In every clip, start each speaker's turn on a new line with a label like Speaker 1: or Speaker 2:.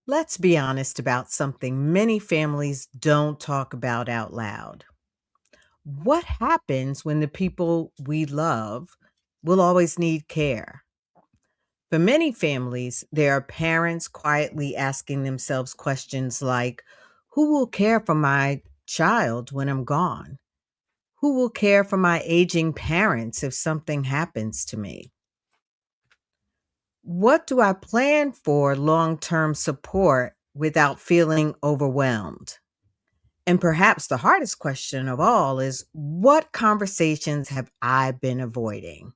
Speaker 1: Let's be honest about something many families don't talk about out loud. What happens when the people we love will always need care? For many families, there are parents quietly asking themselves questions like, who will care for my child when I'm gone? Who will care for my aging parents if something happens to me? What do I plan for long term support without feeling overwhelmed? And perhaps the hardest question of all is, what conversations have I been avoiding?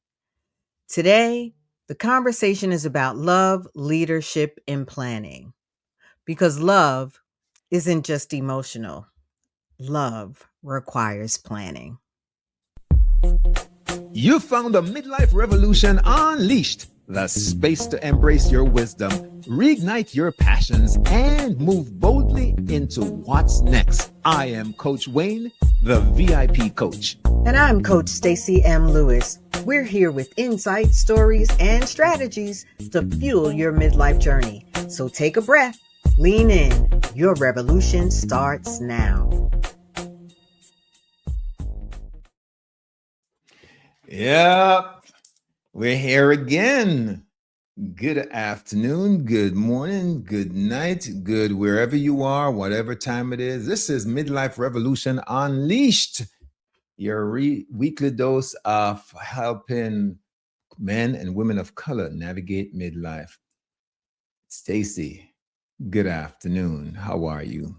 Speaker 1: Today, the conversation is about love, leadership, and planning. Because love isn't just emotional, love requires planning.
Speaker 2: You found the Midlife Revolution Unleashed, the space to embrace your wisdom, reignite your passions, and move boldly into what's next. I am Coach Wayne, the VIP coach.
Speaker 1: And I'm Coach Stacy M. Lewis. We're here with insights, stories, and strategies to fuel your midlife journey. So take a breath, lean in. Your revolution starts now.
Speaker 2: Yep, we're here again. Good afternoon, good morning, good night, good wherever you are, whatever time it is. This is Midlife Revolution Unleashed, your weekly dose of helping men and women of color navigate midlife. Stacy, good afternoon. How are you?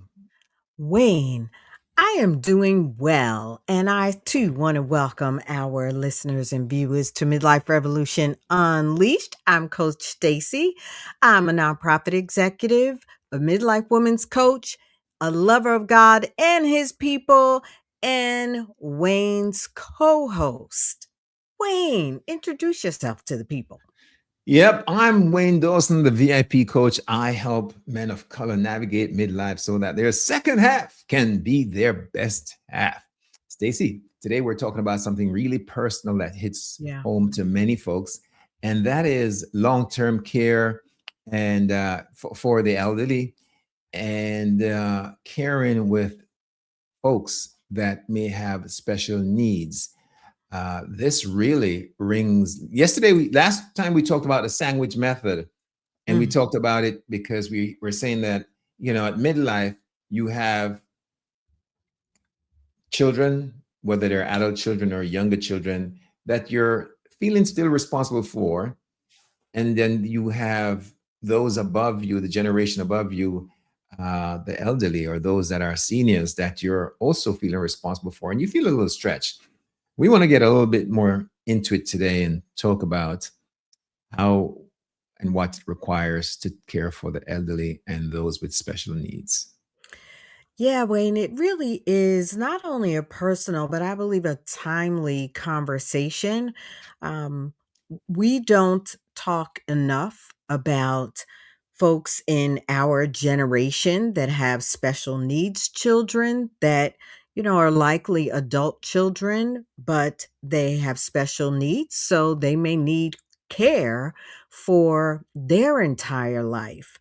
Speaker 1: Wayne, I am doing well, and I too want to welcome our listeners and viewers to Midlife Revolution Unleashed. I'm Coach Stacy. I'm a nonprofit executive, a midlife women's coach, a lover of God and his people, and Wayne's co host. Wayne, introduce yourself to the people.
Speaker 2: Yep, I'm Wayne Dawson, the VIP coach. I help men of color navigate midlife so that their second half can be their best half. Stacy, today we're talking about something really personal that hits
Speaker 1: Yeah.
Speaker 2: home to many folks, and that is long-term care and for the elderly and caring with folks that may have special needs. This really rings. Last time we talked about the sandwich method, and we
Speaker 1: Mm,
Speaker 2: talked about it because we were saying that, at midlife, you have children, whether they're adult children or younger children, that you're feeling still responsible for. And then you have those above you, the generation above you, the elderly or those that are seniors that you're also feeling responsible for. And you feel a little stretched. We want to get a little bit more into it today and talk about how and what it requires to care for the elderly and those with special needs.
Speaker 1: Yeah, Wayne, it really is not only a personal, but I believe a timely conversation. Um, we don't talk enough about folks in our generation that have special needs children that, are likely adult children, but they have special needs. So they may need care for their entire life.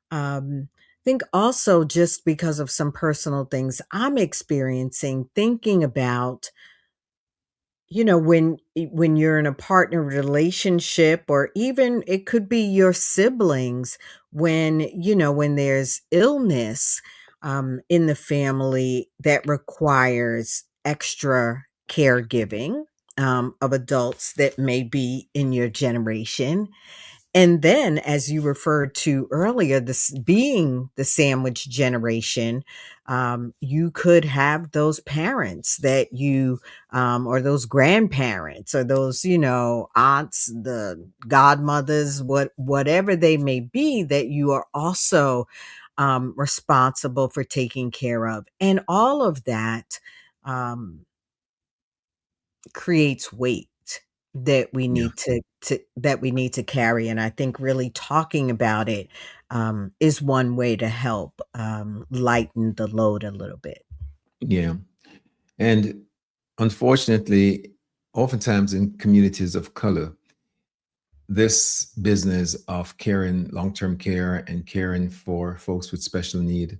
Speaker 1: Think also just because of some personal things I'm experiencing, thinking about, when you're in a partner relationship, or even it could be your siblings, when there's illness in the family that requires extra caregiving of adults that may be in your generation. And then, as you referred to earlier, this being the sandwich generation, you could have those parents that or those grandparents, or those, aunts, the godmothers, whatever they may be, that you are also responsible for taking care of. And all of that um, creates weight that we
Speaker 2: Yeah.
Speaker 1: need to carry. And I think really talking about it is one way to help lighten the load a little bit.
Speaker 2: Yeah. And unfortunately, oftentimes in communities of color, this business of caring, long-term care and caring for folks with special need,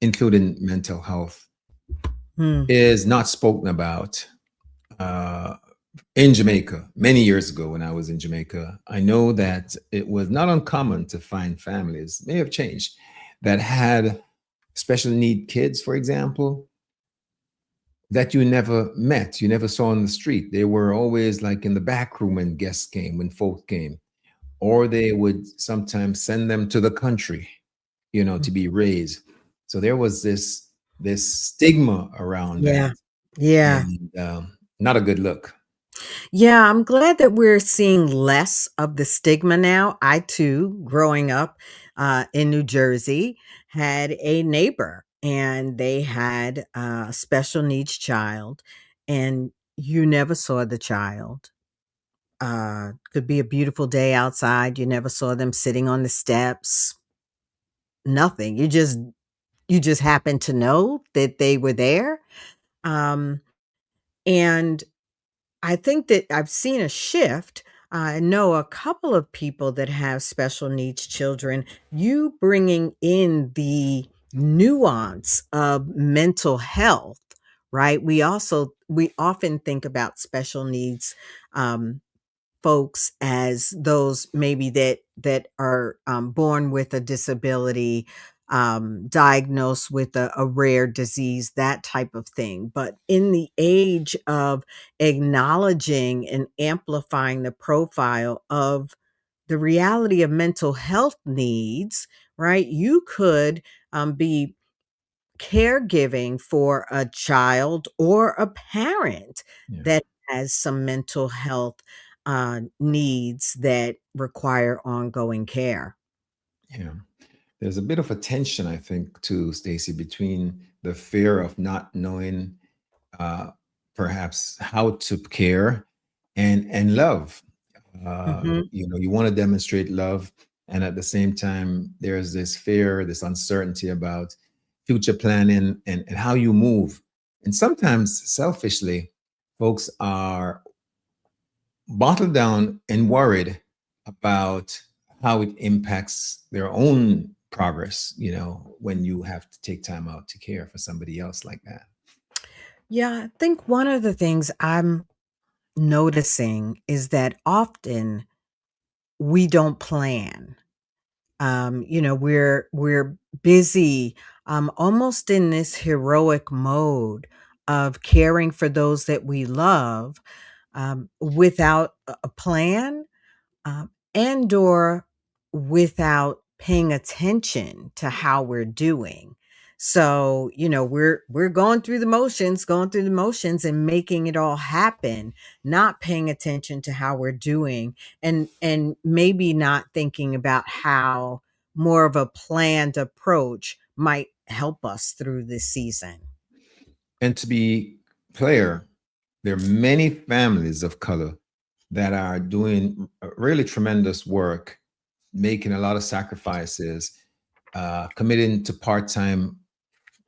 Speaker 2: including mental health,
Speaker 1: Mm.
Speaker 2: is not spoken about. Uh, in Jamaica, many years ago when I was in Jamaica, I know that it was not uncommon to find families, may have changed, that had special need kids, for example, that you never met, you never saw on the street. They were always like in the back room when guests came, when folk came, or they would sometimes send them to the country, to be raised. So there was this stigma around
Speaker 1: Yeah.
Speaker 2: that,
Speaker 1: Yeah.
Speaker 2: and not a good look.
Speaker 1: Yeah, I'm glad that we're seeing less of the stigma now. I too, growing up in New Jersey, had a neighbor and they had a special needs child, and you never saw the child. Could be a beautiful day outside. You never saw them sitting on the steps, nothing. You just happened to know that they were there. Um, and I think that I've seen a shift. I know a couple of people that have special needs children. You bringing in the nuance of mental health, right? We often think about special needs um, folks as those maybe that are born with a disability, diagnosed with a rare disease, that type of thing. But in the age of acknowledging and amplifying the profile of the reality of mental health needs, right? You could be caregiving for a child or a parent
Speaker 2: Yeah,
Speaker 1: that has some mental health needs that require ongoing care.
Speaker 2: yeah. There's a bit of a tension, I think, too, Stacy, between the fear of not knowing uh, perhaps how to care and love.
Speaker 1: Mhm.
Speaker 2: You want to demonstrate love, and at the same time, there's this fear, this uncertainty about future planning and how you move. And sometimes, selfishly, folks are bottled down and worried about how it impacts their own progress, when you have to take time out to care for somebody else like that.
Speaker 1: Yeah, I think one of the things I'm noticing is that often we don't plan. We're busy, almost in this heroic mode of caring for those that we love, without a plan, and/or without paying attention to how we're doing. So, we're going through the motions and making it all happen, not paying attention to how we're doing, and maybe not thinking about how more of a planned approach might help us through this season.
Speaker 2: And to be clear, there are many families of color that are doing really tremendous work, making a lot of sacrifices, committing to part-time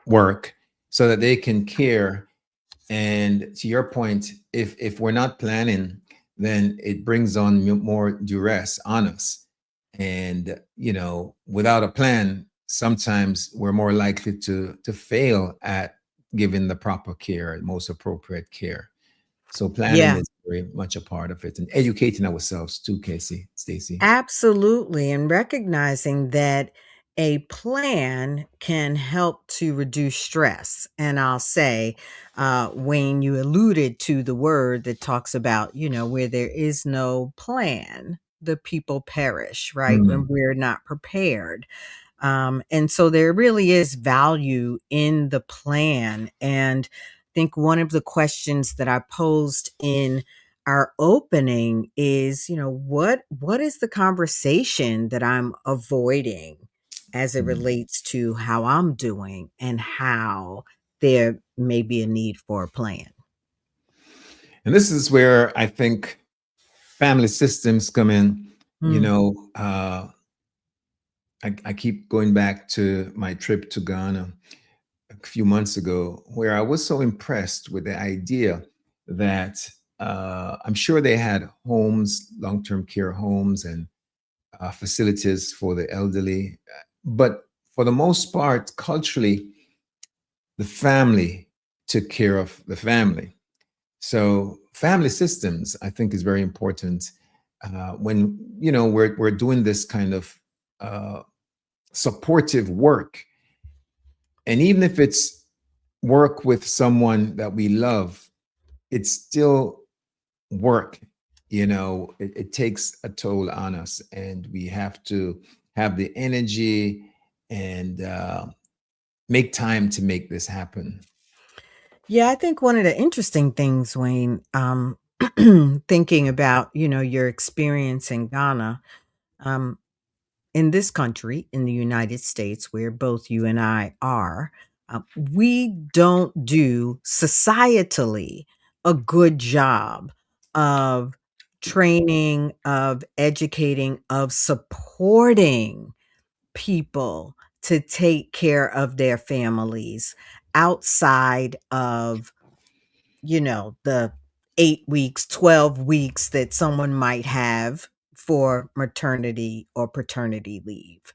Speaker 2: work so that they can care. And to your point, if we're not planning, then it brings on more duress on us. And without a plan, sometimes we're more likely to fail at giving the proper care, most appropriate care. So planning
Speaker 1: Yeah.
Speaker 2: is very much a part of it, and educating ourselves too, Casey, Stacy.
Speaker 1: Absolutely, and recognizing that a plan can help to reduce stress. And I'll say, Wayne, you alluded to the word that talks about, where there is no plan, the people perish, right? When
Speaker 2: Mm.
Speaker 1: we're not prepared. And so there really is value in the plan. And I think one of the questions that I posed in our opening is, what is the conversation that I'm avoiding as it
Speaker 2: Mm.
Speaker 1: relates to how I'm doing and how there may be a need for a plan?
Speaker 2: And this is where I think family systems come in. You
Speaker 1: Mm.
Speaker 2: know, uh, I keep going back to my trip to Ghana a few months ago, where I was so impressed with the idea that I'm sure they had homes, long-term care homes, and facilities for the elderly. But for the most part, culturally, the family took care of the family. So family systems, I think, is very important when we're doing this kind of uh, supportive work, and even if it's work with someone that we love, it's still work. It takes a toll on us, and we have to have the energy and make time to make this happen.
Speaker 1: Yeah, I think one of the interesting things, Wayne, thinking about, your experience in Ghana, um, in this country, in the United States, where both you and I are, we don't do societally a good job of training, of educating, of supporting people to take care of their families outside of, the 8 weeks, 12 weeks that someone might have for maternity or paternity leave.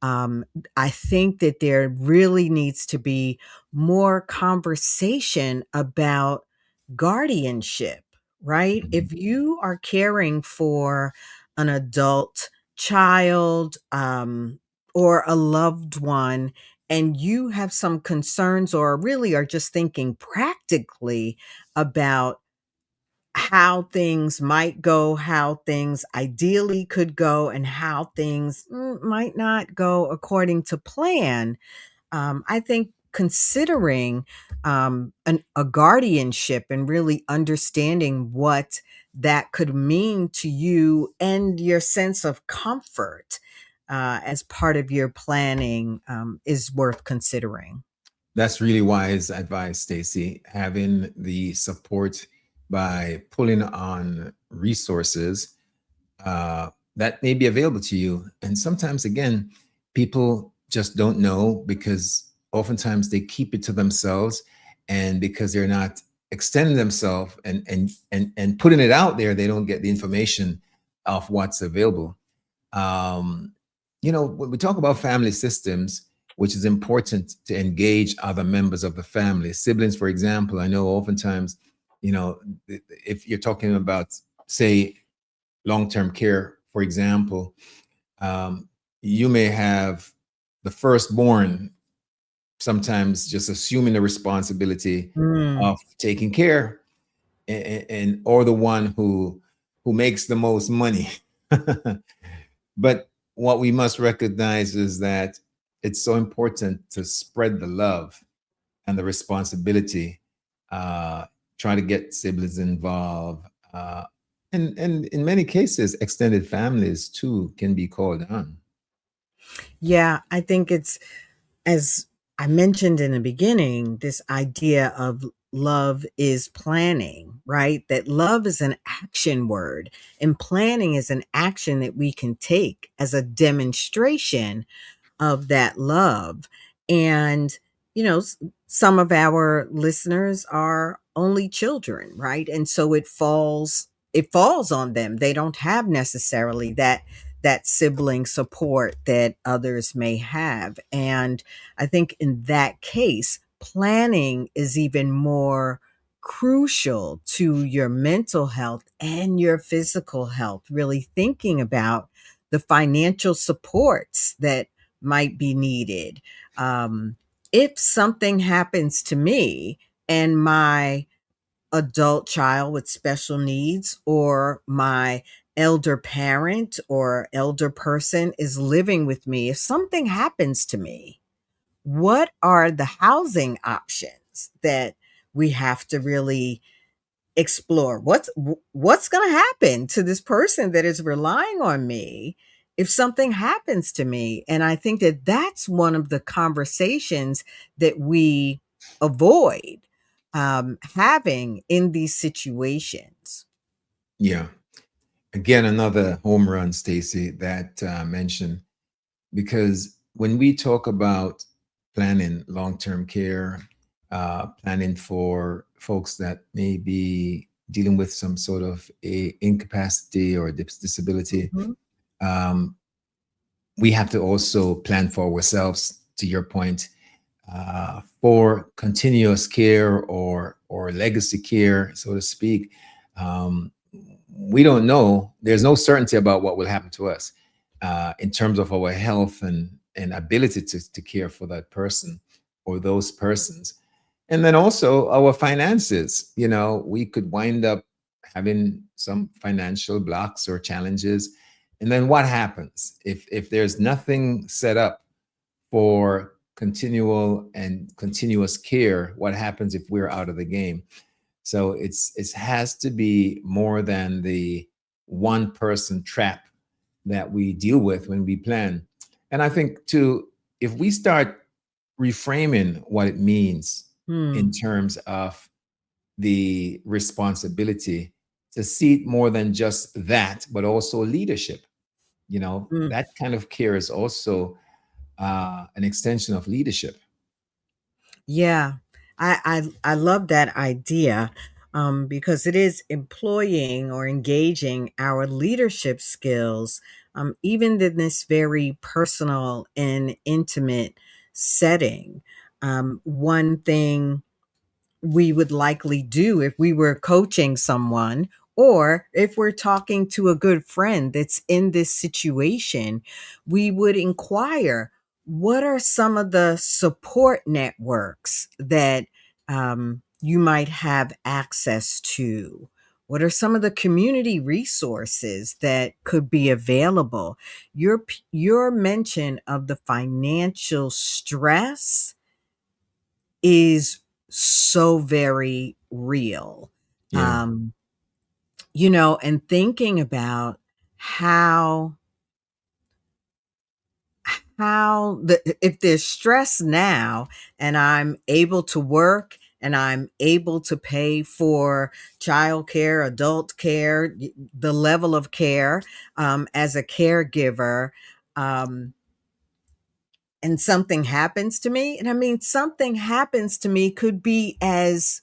Speaker 1: Um, I think that there really needs to be more conversation about guardianship, right?
Speaker 2: Mhm.
Speaker 1: If you are caring for an adult child, or a loved one, and you have some concerns or really are just thinking practically about how things might go, how things ideally could go, and how things might not go according to plan. I think considering a guardianship and really understanding what that could mean to you and your sense of comfort as part of your planning is worth considering.
Speaker 2: That's really wise advice, Stacy. Having the support by pulling on resources that may be available to you. And sometimes, again, people just don't know because oftentimes they keep it to themselves, and because they're not extending themselves and putting it out there, they don't get the information of what's available. Um, when we talk about family systems, which is important to engage other members of the family, siblings, for example. I know oftentimes, you know, if you're talking about, say, long-term care, for example, um, you may have the firstborn sometimes just assuming the responsibility
Speaker 1: Mm.
Speaker 2: of taking care, and or the one who makes the most money. But what we must recognize is that it's so important to spread the love and the responsibility. Uh, Try to get siblings involved, and in many cases, extended families too can be called on.
Speaker 1: Yeah, I think it's, as I mentioned in the beginning, this idea of love is planning, right? That love is an action word, and planning is an action that we can take as a demonstration of that love. And, some of our listeners are only children, right? And so it falls on them. They don't have necessarily that sibling support that others may have. And I think in that case, planning is even more crucial to your mental health and your physical health, really thinking about the financial supports that might be needed. Um, if something happens to me and my adult child with special needs or my elder parent or elder person is living with me, if something happens to me, what are the housing options that we have to really explore? What's going to happen to this person that is relying on me if something happens to me? And I think that that's one of the conversations that we avoid having in these situations.
Speaker 2: Yeah. Again, another home run, Stacy, that mentioned, because when we talk about planning long-term care, planning for folks that may be dealing with some sort of a incapacity or disability,
Speaker 1: Mhm.
Speaker 2: um, we have to also plan for ourselves, to your point, for continuous care or legacy care, so to speak. Um, we don't know. There's no certainty about what will happen to us in terms of our health and ability to care for that person or those persons. And then also our finances. You know, we could wind up having some financial blocks or challenges. And then what happens if there's nothing set up for continual and continuous care? What happens if we're out of the game? So it has to be more than the one person trap that we deal with when we plan. And I think too, if we start reframing what it means in
Speaker 1: Mm,
Speaker 2: terms of the responsibility, to see it more than just that, but also leadership. You know,
Speaker 1: mm.
Speaker 2: that kind of care is also an extension of leadership.
Speaker 1: Yeah, I love that idea, because it is employing or engaging our leadership skills, even in this very personal and intimate setting. One thing we would likely do if we were coaching someone, or if we're talking to a good friend that's in this situation, we would inquire, what are some of the support networks that you might have access to? What are some of the community resources that could be available? Your mention of the financial stress is so very real.
Speaker 2: Yeah,
Speaker 1: Um, and thinking about how if there's stress now and I'm able to work and I'm able to pay for childcare, adult care, the level of care, as a caregiver, um, and something happens to me, and I mean, something happens to me could be as,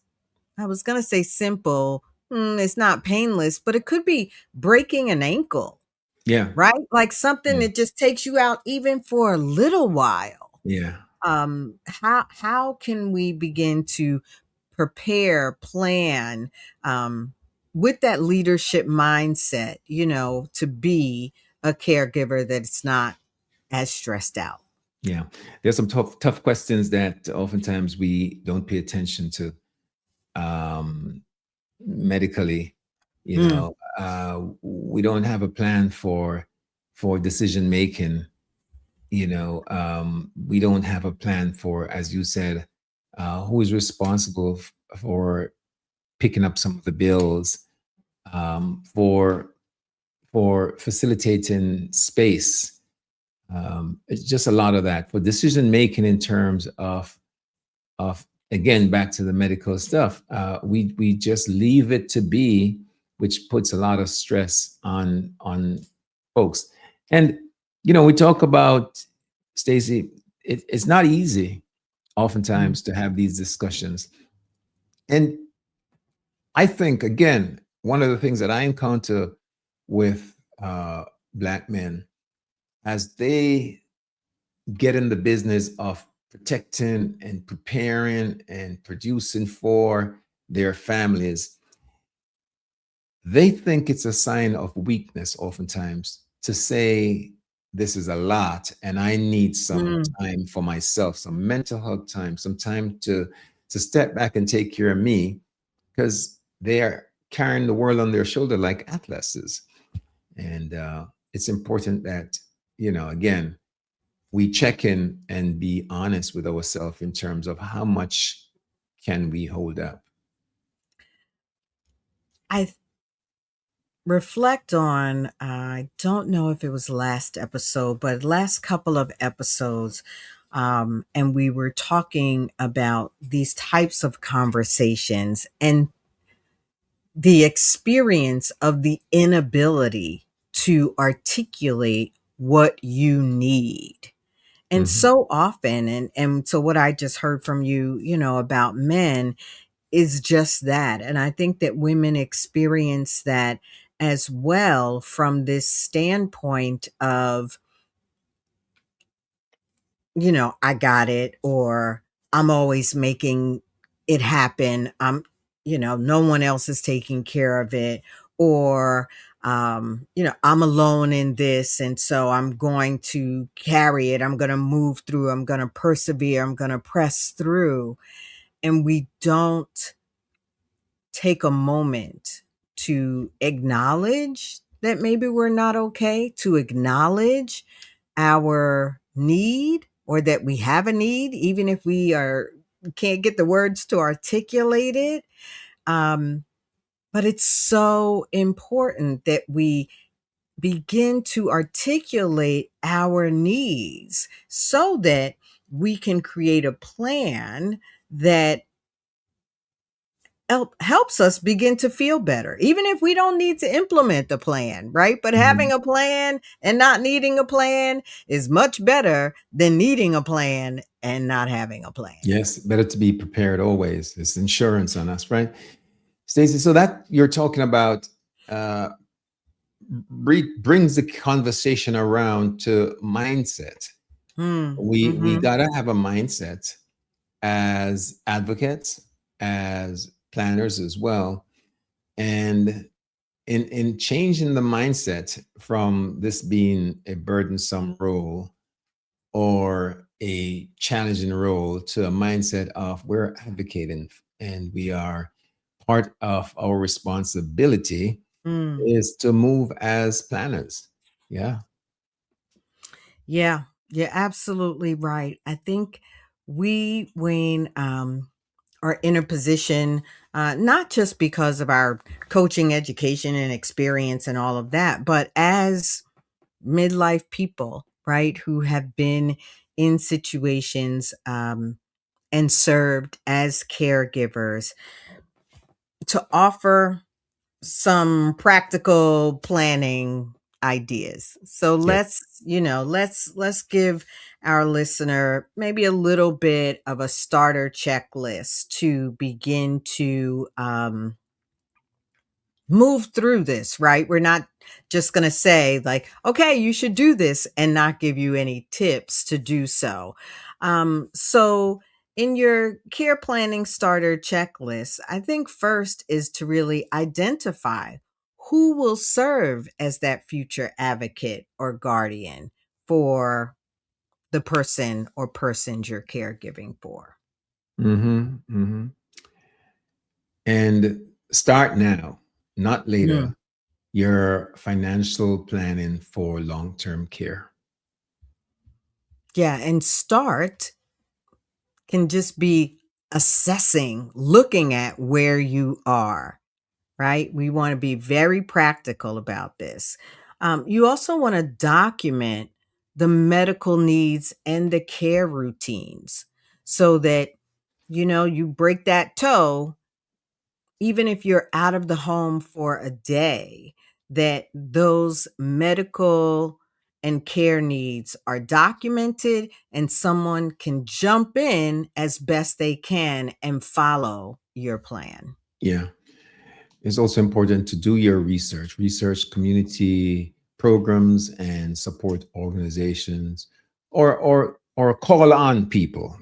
Speaker 1: I was gonna say simple. It's not painless, but it could be breaking an ankle,
Speaker 2: yeah,
Speaker 1: right? Like something
Speaker 2: yeah,
Speaker 1: that just takes you out even for a little while.
Speaker 2: yeah,
Speaker 1: How can we begin to prepare, plan, um, with that leadership mindset, to be a caregiver that's not as stressed out?
Speaker 2: yeah. There's some tough questions that oftentimes we don't pay attention to um, medically. You
Speaker 1: Mm,
Speaker 2: know, we don't have a plan for decision making. You know, we don't have a plan for, as you said, who is responsible for picking up some of the bills, for facilitating space. It's just a lot of that for decision making in terms of again back to the medical stuff. We just leave it to be, which puts a lot of stress on folks. And we talk about, Stacy. It's not easy
Speaker 1: mm,
Speaker 2: oftentimes to have these discussions. And I think again, one of the things that I encounter with Black men as they get in the business of protecting and preparing and producing for their families, they think it's a sign of weakness oftentimes to say, this is a lot and I need some
Speaker 1: mm.
Speaker 2: time for myself, some mental health time, some time to step back and take care of me, because they're carrying the world on their shoulder like atlases. And it's important that, again, we check in and be honest with ourselves in terms of how much can we hold up.
Speaker 1: I reflect on, I don't know if it was last episode, but last couple of episodes, and we were talking about these types of conversations and the experience of the inability to articulate what you need. And
Speaker 2: Mhm.
Speaker 1: so often, and so what I just heard from you, about men, is just that. And I think that women experience that as well from this standpoint of, I got it, or I'm always making it happen. No one else is taking care of it, or, I'm alone in this. And so I'm going to carry it. I'm going to move through. I'm going to persevere. I'm going to press through. And we don't take a moment to acknowledge that maybe we're not okay, to acknowledge our need or that we have a need, even if we can't get the words to articulate it. Um, but it's so important that we begin to articulate our needs so that we can create a plan that helps us begin to feel better, even if we don't need to implement the plan, right? But having
Speaker 2: Mhm.
Speaker 1: a plan and not needing a plan is much better than needing a plan and not having a plan.
Speaker 2: Yes, better to be prepared always. It's insurance on us, right? Stacey, so that you're talking about uh, brings the conversation around to mindset. We
Speaker 1: Mm-hmm.
Speaker 2: gotta have a mindset as advocates, as planners as well, and in changing the mindset from this being a burdensome role or a challenging role to a mindset of we're advocating and we are part of our responsibility
Speaker 1: Mm.
Speaker 2: is to move as planners. Yeah.
Speaker 1: Yeah, you're absolutely right. I think we, Wayne, are in a position, not just because of our coaching education and experience and all of that, but as midlife people, right, who have been in situations and served as caregivers to offer some practical planning ideas. So
Speaker 2: Yes.
Speaker 1: let's give our listener maybe a little bit of a starter checklist to begin to move through this, right? We're not just going to say, like, okay, you should do this and not give you any tips to do so. So, in your care planning starter checklist, I think first is to really identify who will serve as that future advocate or guardian for the person or persons you're caregiving for.
Speaker 2: Mm-hmm. Mm-hmm. And start now, not
Speaker 1: Mm.
Speaker 2: later, your financial planning for long-term care.
Speaker 1: Yeah, and start can just be assessing, looking at where you are, right? We want to be very practical about this. You also want to document the medical needs and the care routines so that, you break that toe, even if you're out of the home for a day, that those medical and care needs are documented and someone can jump in as best they can and follow your plan.
Speaker 2: Yeah. It's also important to do your research community programs and support organizations, or call on people,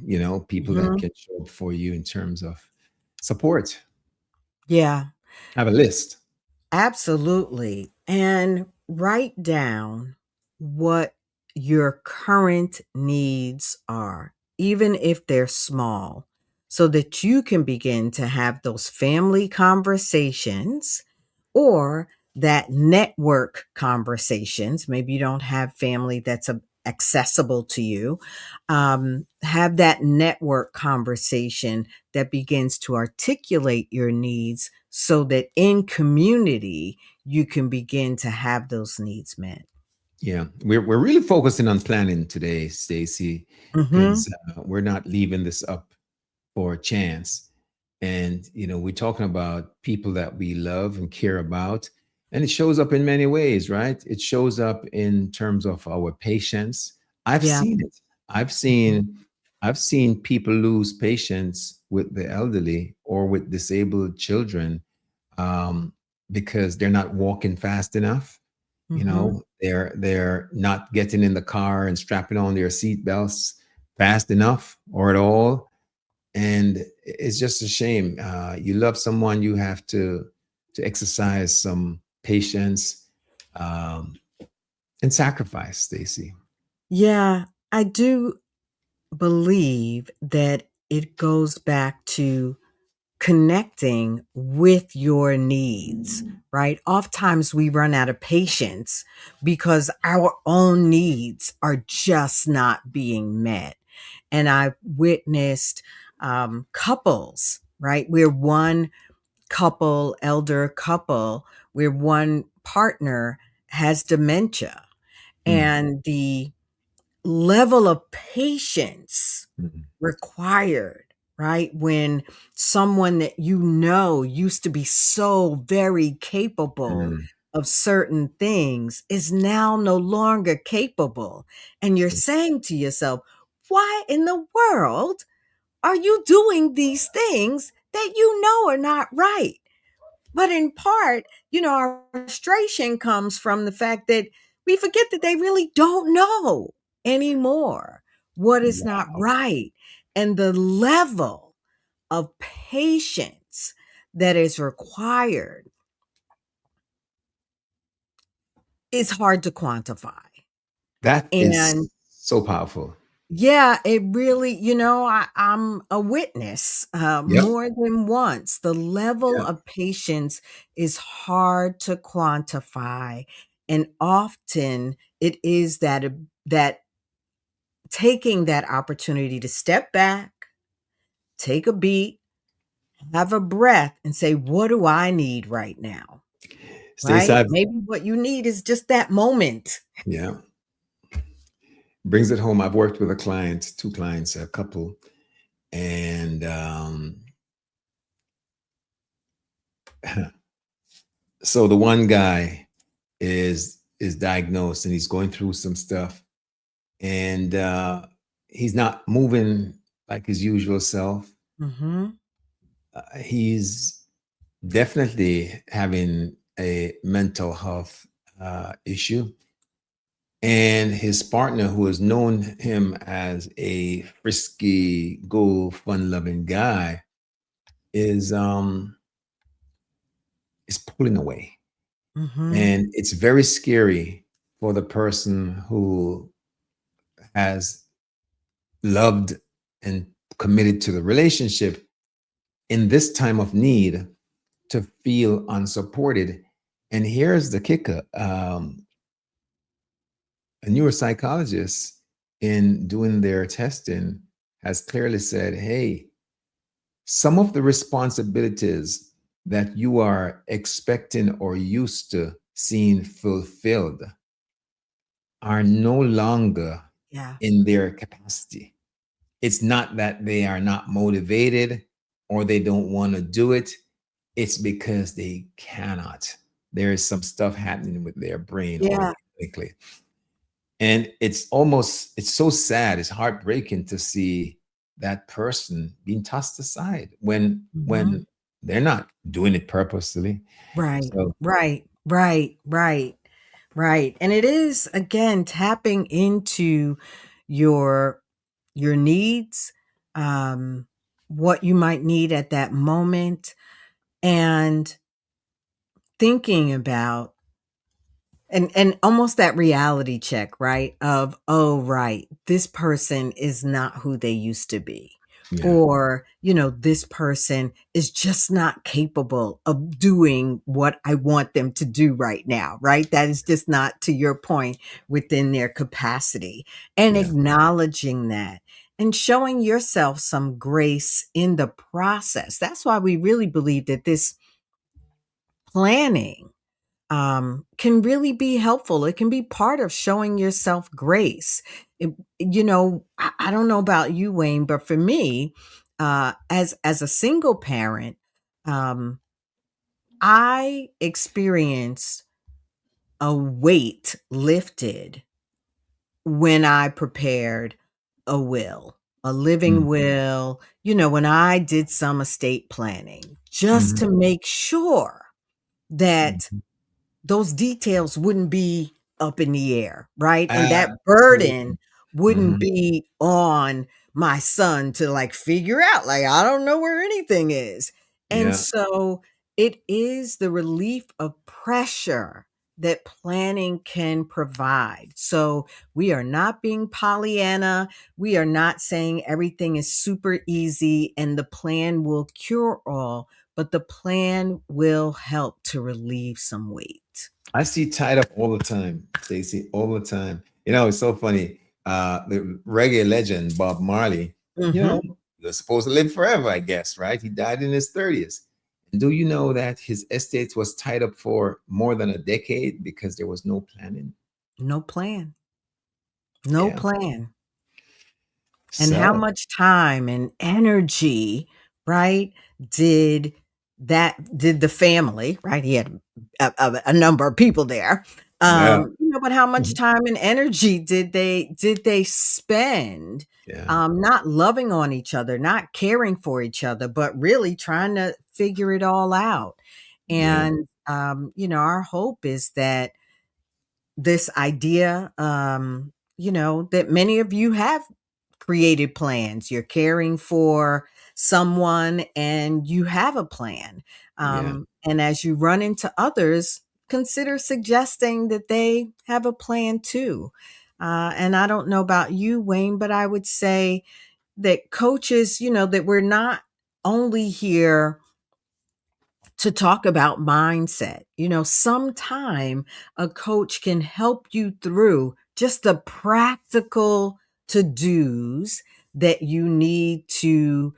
Speaker 2: people that
Speaker 1: Mhm.
Speaker 2: can show up for you in terms of support.
Speaker 1: Yeah,
Speaker 2: Have a list.
Speaker 1: absolutely. And write down what your current needs are, even if they're small, so that you can begin to have those family conversations or that network conversations. Maybe you don't have family that's accessible to you. Have that network conversation that begins to articulate your needs so that in community, you can begin to have those needs met.
Speaker 2: Yeah, we're really focusing on planning today, Stacy,
Speaker 1: Hmm.
Speaker 2: because we're not leaving this up for a chance. And we're talking about people that we love and care about, and it shows up in many ways, right? It shows up in terms of our patience. I've
Speaker 1: Yeah.
Speaker 2: seen it. I've
Speaker 1: Mhm.
Speaker 2: seen I've seen people lose patience with the elderly or with disabled children, um, because they're not walking fast enough. You
Speaker 1: Mhm.
Speaker 2: know, they're not getting in the car and strapping on their seat belts fast enough or at all. And it's just a shame. You love someone, you have to exercise some patience, um, and sacrifice, Stacy.
Speaker 1: Yeah, I do believe that it goes back to connecting with your needs, right? Oftentimes we run out of patience because our own needs are just not being met. And I've witnessed couples, right? We're one couple, elder couple, where one partner has dementia,
Speaker 2: Mm,
Speaker 1: and the level of patience
Speaker 2: mm,
Speaker 1: required, right? When someone that you know used to be so very capable
Speaker 2: mm,
Speaker 1: of certain things is now no longer capable. And you're
Speaker 2: mm.
Speaker 1: saying to yourself, why in the world are you doing these things that you know are not right? But in part, our frustration comes from the fact that we forget that they really don't know anymore what is not
Speaker 2: Wow.
Speaker 1: right. And the level of patience that is required is hard to quantify.
Speaker 2: That
Speaker 1: And
Speaker 2: is so powerful.
Speaker 1: yeah, it really, I'm a witness
Speaker 2: Yep.
Speaker 1: more than once. The level
Speaker 2: Yeah.
Speaker 1: of patience is hard to quantify. And often it is that taking that opportunity to step back, take a beat, have a breath, and say, what do I need right now?
Speaker 2: Stace,
Speaker 1: Right?
Speaker 2: I've
Speaker 1: Maybe what you need is just that moment.
Speaker 2: yeah, brings it home. I've worked with a client, two clients, a couple, and so the one guy is diagnosed and he's going through some stuff, and he's not moving like his usual self.
Speaker 1: Hmm.
Speaker 2: He's definitely having a mental health issue. And his partner, who has known him as a frisky, go, fun-loving guy, is um is pulling away.
Speaker 1: Hmm.
Speaker 2: And it's very scary for the person who has loved and committed to the relationship in this time of need to feel unsupported. And here's the kicker: a neuropsychologist, in doing their testing, has clearly said, hey, some of the responsibilities that you are expecting or used to seeing fulfilled are no longer
Speaker 1: Yeah.
Speaker 2: in their capacity. It's not that they are not motivated or they don't want to do it. It's because they cannot. There is some stuff happening with their brain
Speaker 1: Yeah.
Speaker 2: organically. And it's so sad, it's heartbreaking to see that person being tossed aside
Speaker 1: Hmm.
Speaker 2: when they're not doing it purposely.
Speaker 1: Right.
Speaker 2: So
Speaker 1: Right. Right. Right. Right. And it is again tapping into your your needs, um, what you might need at that moment, and thinking about and almost that reality check, right? Of, oh, right, this person is not who they used to be.
Speaker 2: yeah,
Speaker 1: Or, this person is just not capable of doing what I want them to do right now, right? That is just not, to your point, within their capacity. And
Speaker 2: yeah.
Speaker 1: acknowledging that and showing yourself some grace in the process. That's why we really believe that this planning can really be helpful. It can be part of showing yourself grace. I don't know about you, Wayne, but for me, as a single parent, um, I experienced a weight lifted when I prepared a will. a living
Speaker 2: Mm.
Speaker 1: will, when I did some estate planning, just
Speaker 2: Mhm.
Speaker 1: to make sure that
Speaker 2: Mhm.
Speaker 1: those details wouldn't be up in the air, right? And that burden
Speaker 2: Absolutely.
Speaker 1: wouldn't
Speaker 2: Mhm.
Speaker 1: be on my son to like figure out, like, I don't know where anything is. And
Speaker 2: Yeah.
Speaker 1: so it is the relief of pressure that planning can provide. So we are not being Pollyanna. We are not saying everything is super easy and the plan will cure all, but the plan will help to relieve some weight.
Speaker 2: I see tied up all the time, Stacy, all the time. It's so funny. The reggae legend Bob Marley,
Speaker 1: Mhm.
Speaker 2: he was supposed to live forever, I guess, right? He died in his 30s. And do you know that his estate was tied up for more than a decade because there was no planning?
Speaker 1: No plan. No
Speaker 2: Yeah.
Speaker 1: plan. And how
Speaker 2: So,
Speaker 1: much time and energy, right, did did the family, right? He had a number of people there.
Speaker 2: yeah.
Speaker 1: But how much
Speaker 2: Mhm.
Speaker 1: time and energy did they spend,
Speaker 2: Yeah.
Speaker 1: not loving on each other, not caring for each other, but really trying to figure it all out?
Speaker 2: Yeah.
Speaker 1: And our hope is that this idea, that many of you have created plans. You're caring for someone and you have a plan.
Speaker 2: Yeah.
Speaker 1: And as you run into others, consider suggesting that they have a plan too. And I don't know about you, Wayne, but I would say that coaches, that we're not only here to talk about mindset. Sometime a coach can help you through just the practical to dos that you need to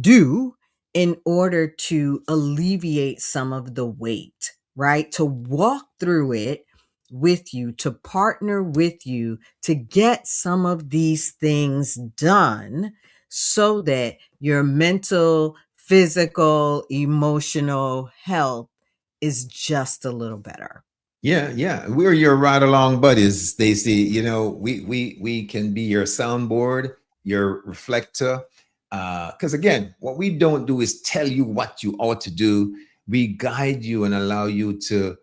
Speaker 1: do in order to alleviate some of the weight, right? To walk through it with you, to partner with you, to get some of these things done so that your mental, physical, emotional health is just a little better.
Speaker 2: Yeah, yeah. We're your ride along buddies, Stacy. We can be your soundboard, your reflector. Because again, what we don't do is tell you what you ought to do. We guide you and allow you to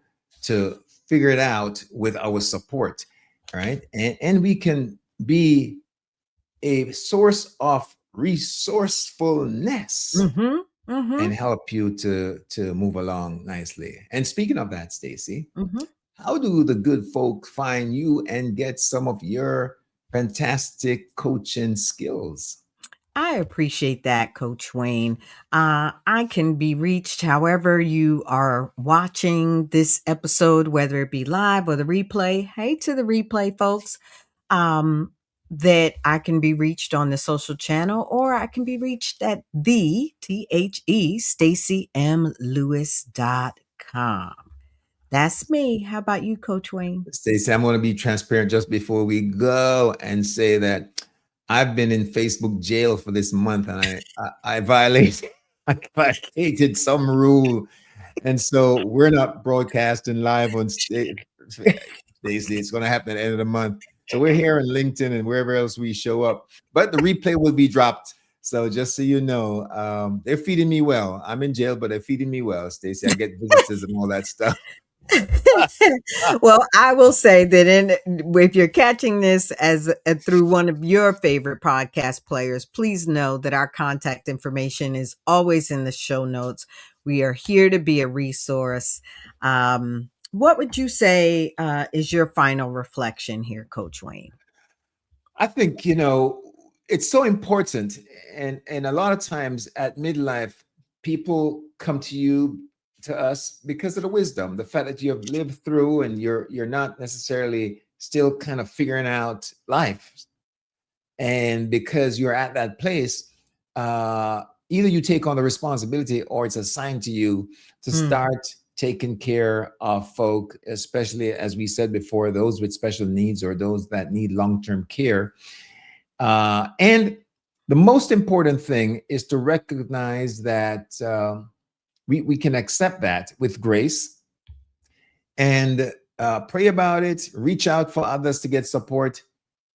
Speaker 2: figure it out with our support. Right. And we can be a source of resourcefulness
Speaker 1: Mhm. Mhm.
Speaker 2: and help you to move along nicely. And speaking of that, Stacy,
Speaker 1: Mhm.
Speaker 2: how do the good folk find you and get some of your fantastic coaching skills?
Speaker 1: I appreciate that, Coach Wayne. I can be reached however you are watching this episode, whether it be live or the replay. Hey to the replay, folks. That I can be reached on the social channel, or I can be reached at stacymlewis.com. That's me. How about you, Coach Wayne?
Speaker 2: Stacey, I'm going to be transparent just before we go and say that I've been in Facebook jail for this month and I violated I violated some rule. And so we're not broadcasting live on Stacey. It's going to happen at the end of the month. So we're here on LinkedIn and wherever else we show up. But the replay will be dropped. So just so you know, they're feeding me well. I'm in jail, but they're feeding me well, Stacey. I get visitors and all that stuff.
Speaker 1: Well, I will say that if you're catching this as through one of your favorite podcast players, please know that our contact information is always in the show notes. We are here to be a resource. What would you say is your final reflection here, Coach Wayne?
Speaker 2: I think, it's so important. And a lot of times at midlife, people come to us because of the wisdom, the fact that you have lived through and you're not necessarily still kind of figuring out life. And because you're at that place, either you take on the responsibility or it's assigned to you to
Speaker 1: Mm,
Speaker 2: start taking care of folk, especially as we said before, those with special needs or those that need long-term care. And the most important thing is to recognize that we can accept that with grace and pray about it, reach out for others to get support,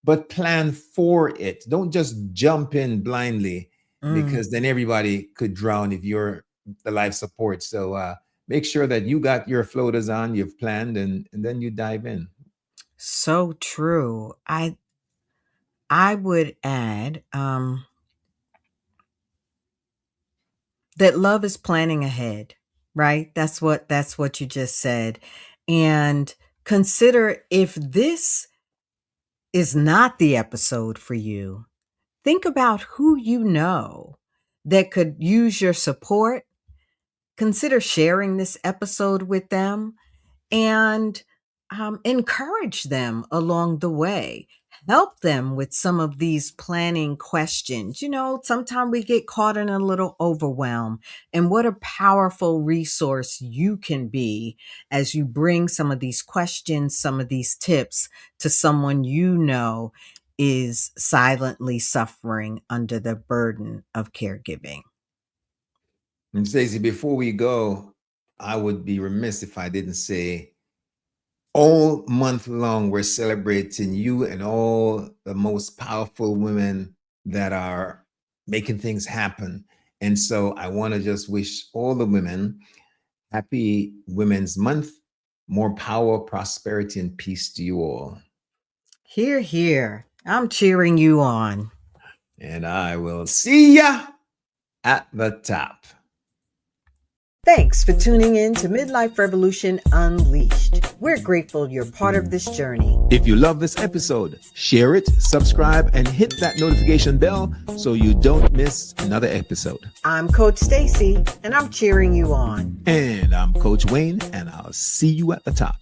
Speaker 2: but plan for it. Don't just jump in blindly,
Speaker 1: Mm.
Speaker 2: because then everybody could drown if you're the life support. So make sure that you got your floaters on, you've planned, and then you dive in.
Speaker 1: So true. I would add that love is planning ahead, right? That's what you just said. And consider if this is not the episode for you, think about who you know that could use your support. Consider sharing this episode with them and encourage them along the way. Help them with some of these planning questions. Sometimes we get caught in a little overwhelm, and what a powerful resource you can be as you bring some of these questions, some of these tips to someone you know is silently suffering under the burden of caregiving.
Speaker 2: And Stacey, before we go, I would be remiss if I didn't say all month long we're celebrating you and all the most powerful women that are making things happen. And so I want to just wish all the women happy Women's Month. More power, prosperity, and peace to you all.
Speaker 1: Here, here. I'm cheering you on.
Speaker 2: And I will see ya at the top.
Speaker 1: Thanks for tuning in to Midlife Revolution Unleashed. We're grateful you're part of this journey.
Speaker 2: If you love this episode, share it, subscribe, and hit that notification bell so you don't miss another episode.
Speaker 1: I'm Coach Stacy, and I'm cheering you on.
Speaker 2: And I'm Coach Wayne, and I'll see you at the top.